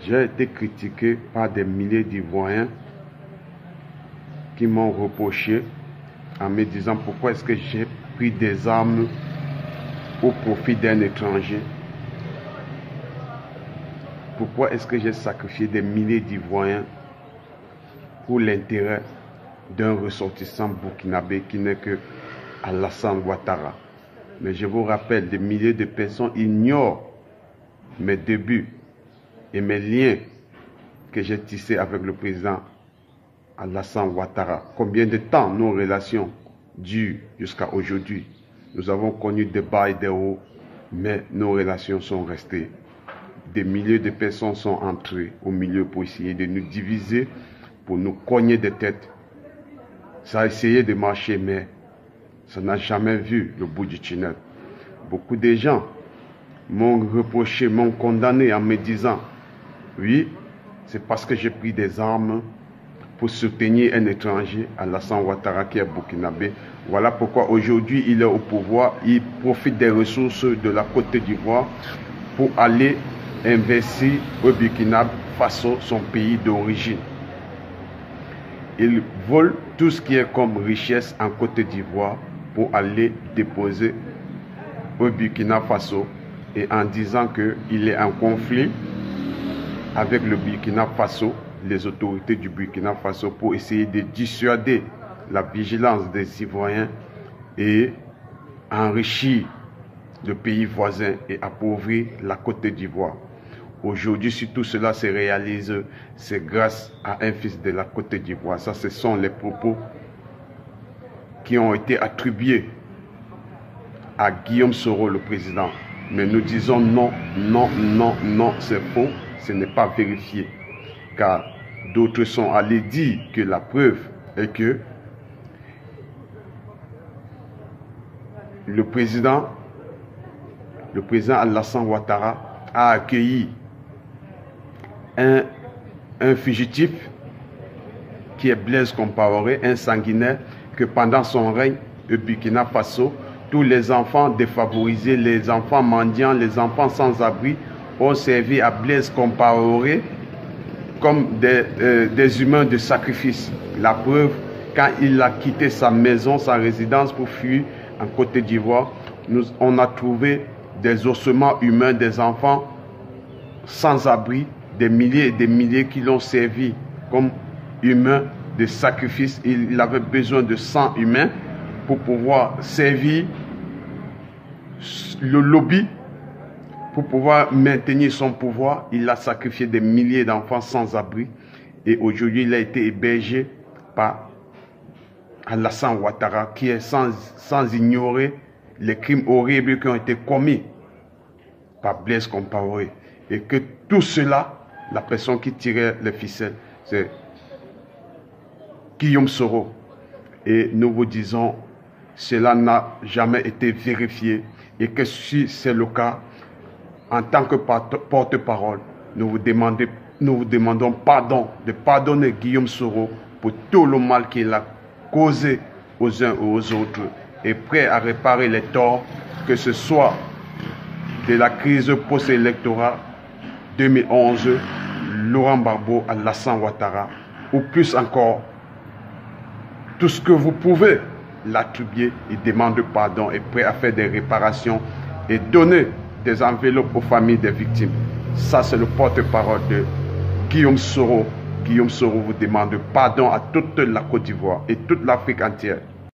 J'ai été critiqué par des milliers d'Ivoiriens qui m'ont reproché en me disant pourquoi est-ce que j'ai pris des armes au profit d'un étranger. Pourquoi est-ce que j'ai sacrifié des milliers d'Ivoiriens pour l'intérêt d'un ressortissant burkinabé qui n'est que Alassane Ouattara. Mais je vous rappelle, des milliers de personnes ignorent mes débuts et mes liens que j'ai tissés avec le président Alassane Ouattara. Combien de temps nos relations durent jusqu'à aujourd'hui? Nous avons connu des bas et des hauts, mais nos relations sont restées. Des milliers de personnes sont entrées au milieu pour essayer de nous diviser, pour nous cogner des têtes. Ça a essayé de marcher, mais ça n'a jamais vu le bout du tunnel. Beaucoup de gens m'ont reproché, m'ont condamné en me disant « Oui, c'est parce que j'ai pris des armes pour soutenir un étranger, Alassane Ouattara, qui est burkinabé. Voilà pourquoi aujourd'hui il est au pouvoir, il profite des ressources de la Côte d'Ivoire pour aller investir au Burkina Faso, son pays d'origine. Il vole tout ce qui est comme richesse en Côte d'Ivoire pour aller déposer au Burkina Faso et en disant qu'il est en conflit avec le Burkina Faso, les autorités du Burkina Faso, pour essayer de dissuader la vigilance des Ivoiriens et enrichir le pays voisin et appauvrir la Côte d'Ivoire. Aujourd'hui, si tout cela se réalise, c'est grâce à un fils de la Côte d'Ivoire. Ça, ce sont les propos qui ont été attribués à Guillaume Soro, le président. Mais nous disons non, non, non, non, c'est faux, ce n'est pas vérifié. Car d'autres sont allés dire que la preuve est que le président Alassane Ouattara a accueilli un fugitif qui est Blaise Compaoré, un sanguinaire, que pendant son règne au Burkina Faso, tous les enfants défavorisés, les enfants mendiants, les enfants sans abri ont servi à Blaise Compaoré comme des humains de sacrifice. La preuve, quand il a quitté sa maison, sa résidence pour fuir en Côte d'Ivoire, on a trouvé des ossements humains, des enfants sans abri, des milliers et des milliers qui l'ont servi comme humains de sacrifice. Il avait besoin de sang humain pour pouvoir servir le lobby, pour pouvoir maintenir son pouvoir. Il a sacrifié des milliers d'enfants sans abri et aujourd'hui il a été hébergé par Alassane Ouattara, qui est sans ignorer les crimes horribles qui ont été commis par Blaise Compaoré. Et que tout cela, la personne qui tirait les ficelles, c'est Guillaume Soro. Et nous vous disons, cela n'a jamais été vérifié. Et que si c'est le cas, en tant que porte-parole, nous vous demandons pardon, de pardonner Guillaume Soro pour tout le mal qu'il a causé aux uns ou aux autres, et prêt à réparer les torts, que ce soit de la crise post-électorale 2011, Laurent Gbagbo, Alassane Ouattara, ou plus encore, tout ce que vous pouvez l'attribuer, il demande pardon, et prêt à faire des réparations et donner des enveloppes aux familles des victimes. Ça, c'est le porte-parole de Guillaume Soro. Guillaume Soro vous demande pardon à toute la Côte d'Ivoire et toute l'Afrique entière.